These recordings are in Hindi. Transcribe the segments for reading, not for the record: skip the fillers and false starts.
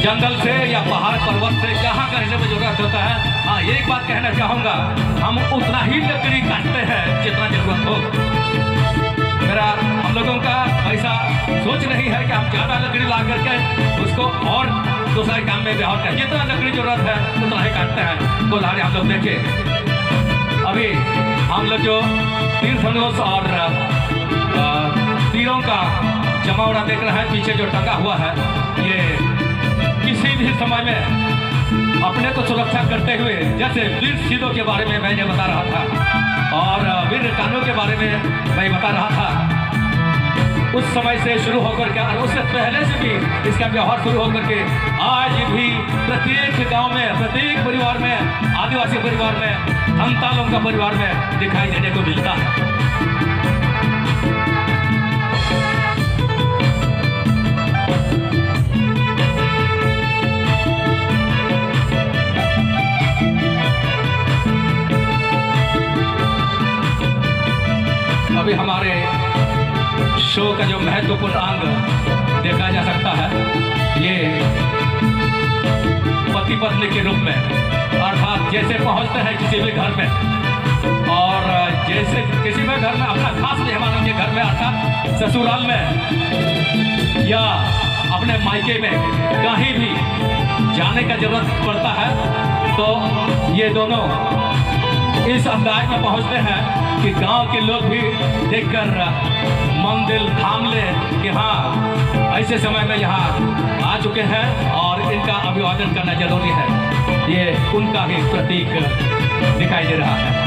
जंगल से या पहाड़ पर्वत से जहाँ कहने में जरूरत होता है। हाँ, एक बात कहना चाहूँगा, हम उतना ही लकड़ी काटते हैं जितना जरूरत हो। मेरा हम लोगों का ऐसा सोच नहीं है कि हम ज़्यादा लकड़ी ला करके उसको और दूसरे काम में व्यवहार करें। जितना लकड़ी जरूरत है उतना ही काटते हैं। तो लारे हम लोग देखें, अभी हम लोग जो तीर धनुष और तीरों का जमावड़ा देख रहे हैं, पीछे जो टंगा हुआ है, ये किसी भी समय में अपने को सुरक्षा करते हुए, जैसे वीर सिद्धों के बारे में मैंने बता रहा था और वीर कानों के बारे में मैं बता रहा था, उस समय से शुरू होकर के और उससे पहले से भी इसका व्यवहार शुरू होकर के आज भी प्रत्येक गांव में, प्रत्येक परिवार में, आदिवासी परिवार में, संतालों का परिवार में दिखाई देने को मिलता है। अभी हमारे शो का जो महत्वपूर्ण अंग देखा जा सकता है, ये पति पत्नी के रूप में, अर्थात जैसे पहुंचते हैं किसी भी घर में और जैसे किसी भी घर में अपना खास मेहमानों के घर में, अर्थात ससुराल में या अपने मायके में कहीं भी जाने का जरूरत पड़ता है, तो ये दोनों इस अंदाज में पहुंचते हैं कि गांव के लोग भी देखकर मन दिल थाम ले कि हाँ, ऐसे समय में यहाँ आ चुके हैं और इनका अभिवादन करना जरूरी है। ये उनका ही प्रतीक दिखाई दे रहा है।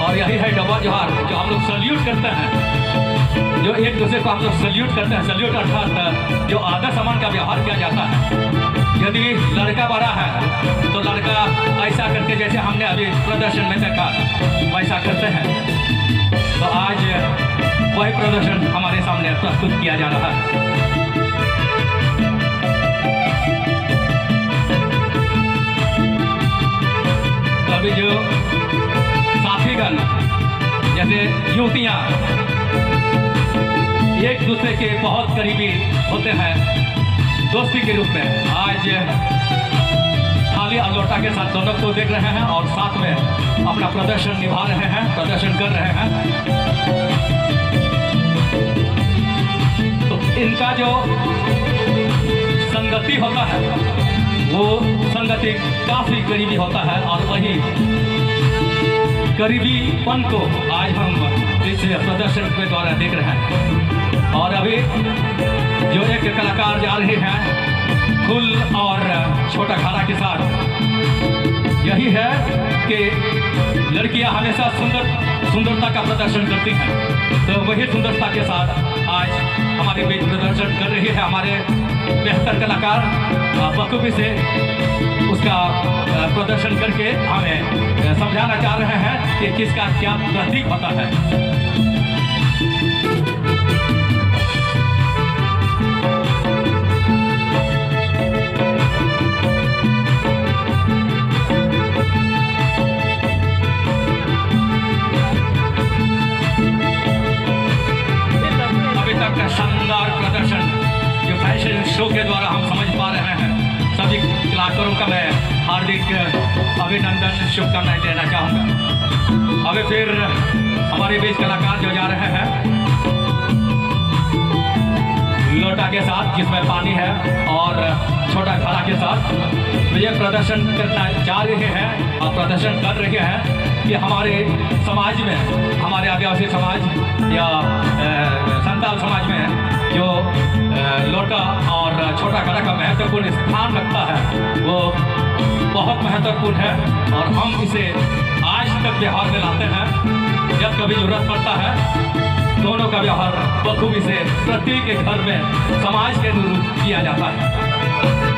और यही है डबा जोहार, जो हम लोग सल्यूट करते हैं, जो एक दूसरे को हम लोग सल्यूट करते हैं। सल्यूट अर्थात जो आदर सम्मान का व्यवहार किया जाता है। यदि लड़का बड़ा है तो लड़का ऐसा करके, जैसे हमने अभी प्रदर्शन में देखा, वैसा करते हैं। तो आज वही प्रदर्शन हमारे सामने प्रस्तुत किया जा रहा है। तो अभी जो साथीगण, जैसे युवतियाँ एक दूसरे के बहुत करीबी होते हैं दोस्ती के रूप में, आज थाली और लोटा के साथ दोनों को देख रहे हैं और साथ में अपना प्रदर्शन निभा रहे हैं, प्रदर्शन कर रहे हैं। तो इनका जो संगति होता है वो संगति काफी करीबी होता है और वही करीबीपन को आज हम इस प्रदर्शन के द्वारा देख रहे हैं। और अभी जो एक कलाकार जा रहे हैं फुल और छोटा खाना के साथ, यही है कि लड़कियां हमेशा सुंदरता का प्रदर्शन करती हैं। तो वही सुंदरता के साथ आज हमारे बीच प्रदर्शन कर रही है हमारे बेहतर कलाकार, बखूबी से उसका प्रदर्शन करके हमें समझाना चाह रहे हैं कि किसका क्या प्रतीक होता है। अभी तक का शानदार प्रदर्शन जो फैशन शो के द्वारा हम समझ पा रहे हैं, सभी कलाकारों का मैं हार्दिक अभिनंदन, शुभकामनाएं देना चाहूँगा। अभी फिर हमारे बीच कलाकार जो जा रहे हैं लोटा के साथ, जिसमें पानी है, और छोटा घड़ा के साथ, तो ये प्रदर्शन करना जा रहे हैं और प्रदर्शन कर रहे हैं कि हमारे समाज में, हमारे आदिवासी समाज या संताल समाज में जो लोटा और छोटा घड़ा का महत्वपूर्ण स्थान रखता है वो बहुत महत्वपूर्ण है और हम इसे आज तक व्यवहार में लाते हैं। जब कभी जरूरत पड़ता है दोनों का व्यवहार बखूबी से प्रत्येक घर में समाज के अनुरूप किया जाता है।